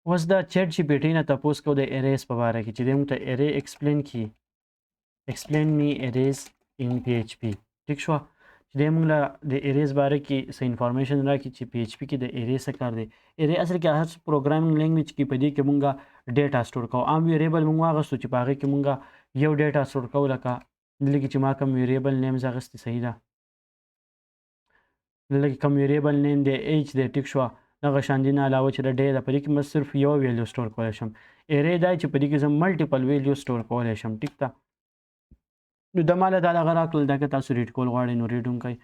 اوس دا چیټ جی پی ټي نه تپوس کو د اریز په باره کې چې دی موږ ته ارې ایکسپلین کړي explain me arrays in PHP ټیک شو چې دی موږ له د اریز باره کې څه انفارمیشن راکړي چې PHP کې د ارې څه کار دی ارې اصل کې هر پروګرامینګ لینګویج کې په دې کې موږ ډیټا سټور کوو عام ویریبل موږ واغستو چې په هغې کې موږ یو ډیټا سټور کوو لکه دلته کې چې ما کوم ویریبل نیمز اخیستې صحیح ده دلته کې کوم ویریبل نیم دی ایچ دی ټیک شوه دغه شان دي نه علاوه چې د ډی ده په دې کې بس صرف یو ویلیو سټور کولی شم ارې دا چې په دې کې زه ملټیپل ویلیو سټور کولی شم ټیک ده نو د ماله دا دغه راکړل دا که تاسو ریډ کول غواړئ نو ریډ هم کوئ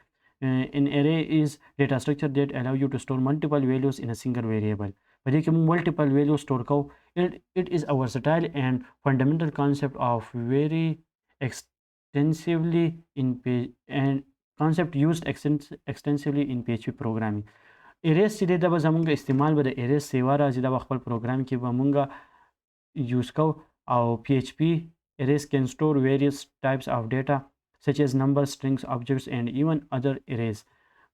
an array is data structure that allow you to store multiple values in a single variable په دې کې موږ multiple values store کوو it is a versatile and fundamental concept of very extensively in concept used extensively in PHP programming arrays چې دی دا به زمونږ استعمال به د arrays سیوا راځي دا به خپل پروګرام کې به مونږ یوز کوو او PHP arrays can store various types of data such as numbers, strings, objects and even other arrays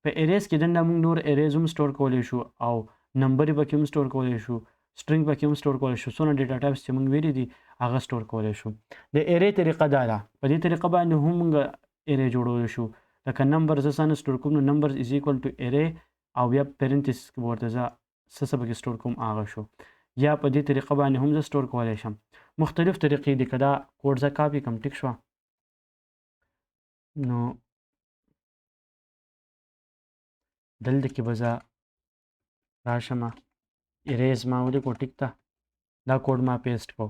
په arrays کې دنه موږ نور arrays هم سټور کولی شو او نمبر پکې هم سټور کولی شو string پکې هم سټور کولی شو څونه ډیټا ټایپس چې موږ ویلي دي هغه سټور کولی شو د array طریقه دا ده په دې طریقه باندې هم موږ array جوړولی شو لکه نمبر زه څنګه سټور کوم نو numbers is equal to array او بیا پرنتیسس کې به ورته زه څه پکې سټور کوم هغه شو یا په دې طریقه باندې هم زه سټور کولی شم مختلف طریقې دي که دا کوډ زه کاپي کړم ټیک شوه نو دلته کې به زه راشم اریز ما ولیکو ټیک ده دا کوډ ما پیسټ کو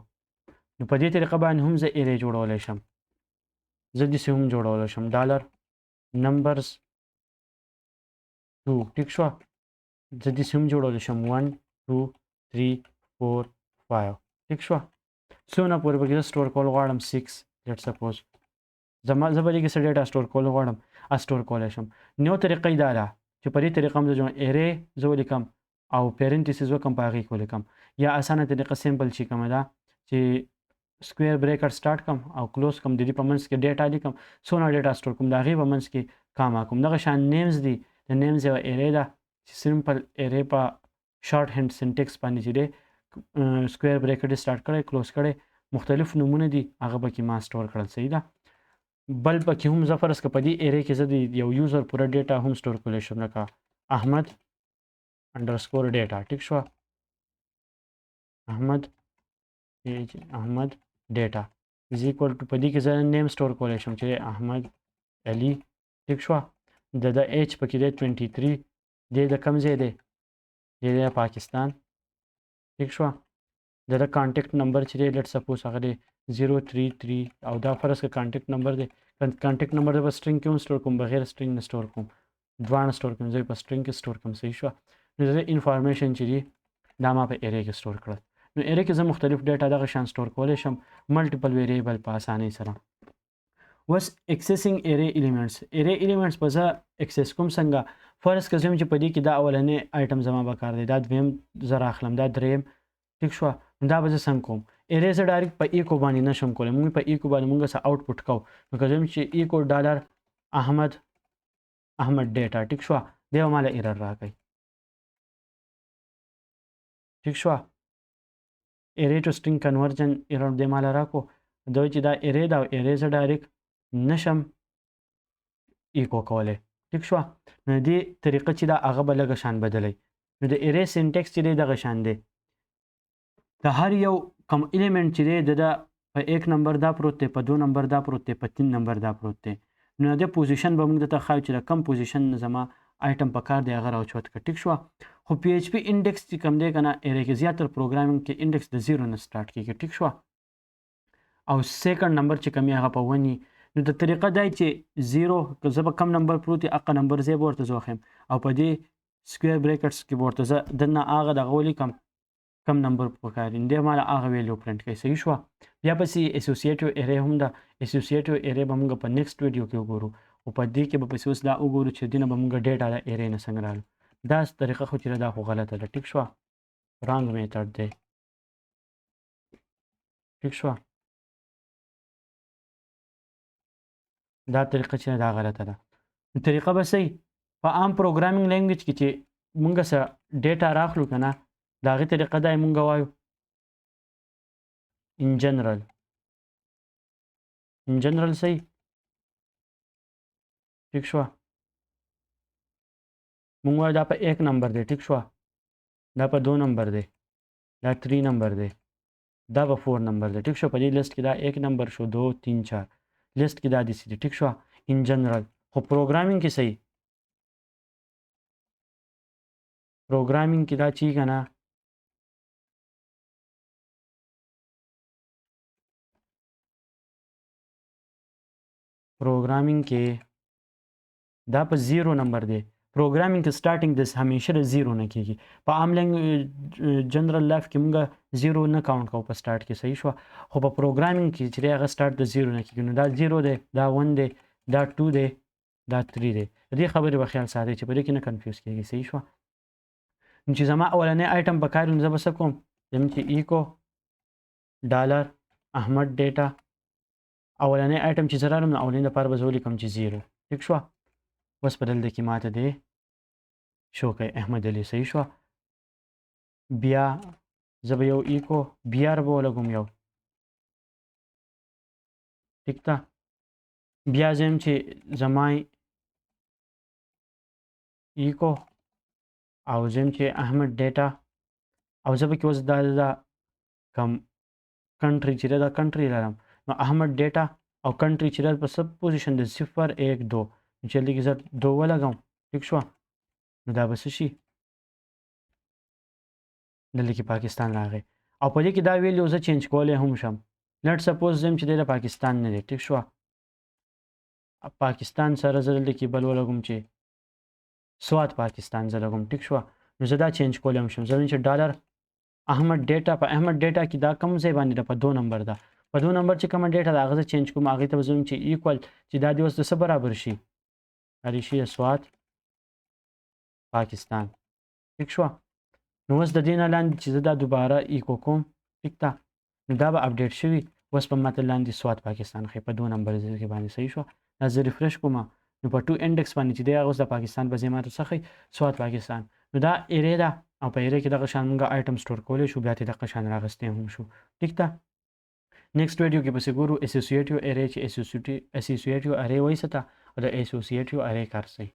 نو په دې طریقه باندې هم زه ارې جوړولی شم زه داسې هم جوړولی شم ډالر نمبرز 2 ټیک شوه زه داسې هم جوړولی شم 1 2 3 4 5 ټیک شوه څونه پورې پکې زه سټور کول غواړم 6 لیټ سپوز زه به دې کې څه ډیټا سټور کول غواړم سټور کولی شم نو طریقه یې دا ده چې په دې طریقه هم زه ارې زه ولیکم او پیرنټیسز وکړم په هغې کې ولیکم یا اسانه طریقه سمپل چې کومه ده چې سکویر بریکټ سټارټ کړم او کلوز کړم د دې په منځ کې ډیټا لیکم څونه ډیټا سټور کوم د هغې په منځ کې کاما کوم دغه شان نیمز دي د نیمز یوه ارې ده چې سمپل ارې په شارټ هینډ سینټیکس باندې چې دی سکویر بریکټ یې سټارټ کړی کلوز کړی مختلف نومونه دي هغه پکې ما سټور کړل صحیح ده بل پکې هم زه فرض که په دې ارې کې زه د یو یوزر پوره ډیټا هم سټور کولی شم لکه احمد انډرسکور ډیټا ټیک شوه احمد ډیټا از ایکول ټو په دې کې زه نیم سټور کولی شم چې احمد علي ټیک شوه د ایچ پکې دی 23 دی د کوم ځای دی دی د پاکستان ټیک شوه د کانټیکټ نمبر چې دی لیټ سپوز هغه دی 033 او دا فرض که کانټیکټ نمبر دی کانټیکټ نمبر د په سټرینګ کې هم سټور کوم بغیر سټرینګ نه سټور کوم دواړه سټور کوم زه په سټرینګ کې سټور کوم صحیح شوه نو د انفارمیشن چې دی دا ما په ارې کې سټور کړل نو ارې کې زه مختلف ډیټا دغه شان سټور کولی شم ملټیپل ویریبل په اسانۍ سره اوس اکسیسینګ ارې ایلیمنټس ارې ایلیمنټس به زه اکسیس کوم څنګه فرض که زه چې په دې کې دا اولنی آیټم زما به کار دی دا دویم زه راخلم دا دریم ټیک شوه دا به زه څنګه کوم ارې زه ډایرکټ په ایکو باندې نشم کولی موږ په ایکو باندې موږ څه آوټپوټ کوو نو که زه چې ایکو ډالر احمد ډیټا ټیک شوه دی به ماله ایرر راکوي ټیک شوه ارې ټو سټرینګ کنورژن ایرر دی ماله راکو دا چې دا ارې ده او ارې زه ډایرکټ نشم ایکو کولی ټیک شوه نو دې طریقه چې دا هغه به لږه شان بدلی نو د ارې سینټیکس چې دی دغه شان دی د هر یو کم ایلیمنٹ چې دی د په 1 نمبر دا پروت دی په 2 نمبر دا پروت دی په 3 نمبر دا پروت دی نو د پوزیشن به موږ درته ښایو چې د کم پوزیشن زما آیټم په کار دی هغه راوچوت کړه ټیک شوه خو پی ایچ پی انډیکس چې کوم دی که نه ارې کې زیاتره پروګرامینګ کې انډیکس د 0 نه سټارټ کېږي ټیک شوه او سیکنډ نمبر چې کوم هغه په 1 نو د طریقه دی چې 0 که زه به کم نمبر پروت وي هغه نمبر زه به ورته زه وښیم او په دې سکویر بریکټس کې به ورته زه دننه هغه دغه ولیکم کم نمبر پکار دی دی مالا هغه ویلیو پرنټ کوي صحیح شوه بیا پسې اسوسییټیو ارې هم ده اسوسییټیو ارې به موږ په نیکسټ ویډیو کې وګورو او په دې کې به پسې اوس دا وګورو چې دینه به موږ ډیټا د ارې نه څنګه رالو دا طریقه خو چې دا خو غلطه ده ټیک شوه رانګ میتھډ دی ټیک شوه دا طریقه چې دا غلطه ده طریقه به صحیح په عام پروګرامینګ لینګویج کې چې موږ څه ډیټا راخلو که نه د هغې طریقه دا یې مونږ وایو in general صحیح ټیک شوه مونږ وایو دا په 1 نمبر دی ټیک شوه دا په 2 نمبر دی دا 3 نمبر دی دا په 4 نمبر دی ټیک شو په دې لیست کې دا 1 نمبر شو 2 3 4 لیست کې دا داسې دی ټیک شو ان جنرال خو پروګرامینګ کې صحیح پروګرامینګ کې دا چی کنه پروګرامینګ کې دا په 0 نمبر دی پروګرامینګ کې سٹارټینګ د همیشه د 0 نه کیږي په عام لینګویج جنرال لایف کې موږ 0 نه کاونټ کوو په سٹارټ کې صحیح شو خو په پروګرامینګ کې چې هغه سٹارټ د 0 نه کیږي نو دا 0 دی دا 1 دی دا 2 دی دا 3 دی د دې خبرې په خیال ساتئ چې په دې کې نه کنفیوز کیږي صحیح شو نو چې زما اولنې آیټم په کار نو زه به څه کوم زم چې ایکو ډالر احمد ډیټا اولنې آیټم چې زه رالم نو اولنې لپاره به زه ولیکم چې 0 ټیک شو اوس په دلته کې ماته دی شو کوي احمد علي صحیح شو بیا زه به یو ایکو بیا به ولګوم یو ټیک ده بیا زم چې زمای ایکو او زم چې احمد ډیټا او زه به کې اوس دا کم کنټری چې دا کنټری لرم نو احمد ډیټا او کنټری چې په سب پوزیشن د 0 1 2 جلدی کې زه 2 ولګم ټیک شو نو دا به څه شي دلته کې پاکستان راغی او په دې کې دا ویلیو زه چینج کولی هم شم لیټ سپوز زم چې د پاکستان نه دی ټیک شو پاکستان سره زه دلته کې بل ولګم چې سواد پاکستان زه لګم ټیک شو نو زه دا چینج کولی هم شم زه چې ډالر احمد ډیټا په احمد ډیټا کې دا کم ځای باندې په 2 نمبر ده په 2 نمبر چې کوم ډیټا دا هغه چینج کوم هغه ته زم چې ایکوال چې دا د اوس د څه برابر شي هرې شي سواد پاکستان ټیک شو نو اوس د دې نه لاندې چې زه دا دوباره ایکو کوم ټیک ده نو دا به اپډیټ شوي اوس په ماته لاندې سواد پاکستان ښیي په 2 نمبر کې باندې صحیح شو دا زه ریفرش کوم نو په 2 انډکس باندې چې دی هغه اوس د پاکستان په ځای ماته څه ښیي سواد پاکستان نو دا ایرې ده او په ایرې کې دغه شان موږ آیټم سټور کولی شو بیا ترې دغه شان راغستی هم شو ټیک ده نیکسټ ویډیو کې پسې ګورو اسوسییټیو ایرې چې اسوسییټیو ایرې وایي څه ته او د اسوسییټیو ایرې کار څه